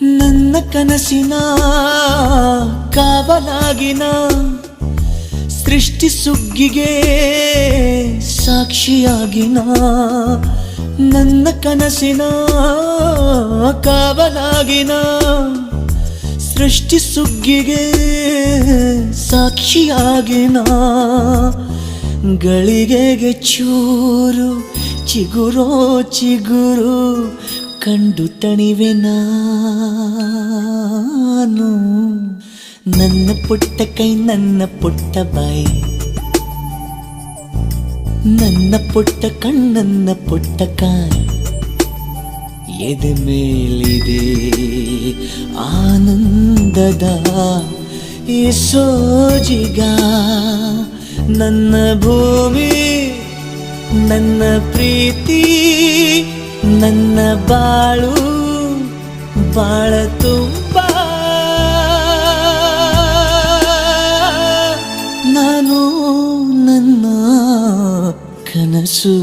ನನ್ನ ಕನಸಿನ ಕಾವಲಾಗಿನ ಸೃಷ್ಟಿ ಸುಗ್ಗಿಗೆ ಸಾಕ್ಷಿಯಾಗಿನ ನನ್ನ ಕನಸಿನ ಕಾವಲಾಗಿನ ಸೃಷ್ಟಿ ಸುಗ್ಗಿಗೆ ಸಾಕ್ಷಿಯಾಗಿನ ಗಳಿಗೆಗೆ ಚೂರು ಚಿಗುರೋ ಚಿಗುರು ಕಂಡು ತಣಿವೆ ನಾನು. ನನ್ನ ಪುಟ್ಟ ಕೈ ನನ್ನ ಪುಟ್ಟ ಬಾಯಿ, ನನ್ನ ಪುಟ್ಟ ಕಣ್ಣನ್ನ ಪುಟ್ಟ ಕಾಯಿ, ಎದೆ ಮೇಲಿದೆ ಆನಂದದ ಈ ಸೋಜಿಗ. ನನ್ನ ಭೂಮಿ ನನ್ನ ಪ್ರೀತಿ ನನ್ನ ಬಾಳು ಬಾಳ ತುಂಬ ನಾನು ನನ್ನ ಕನಸು.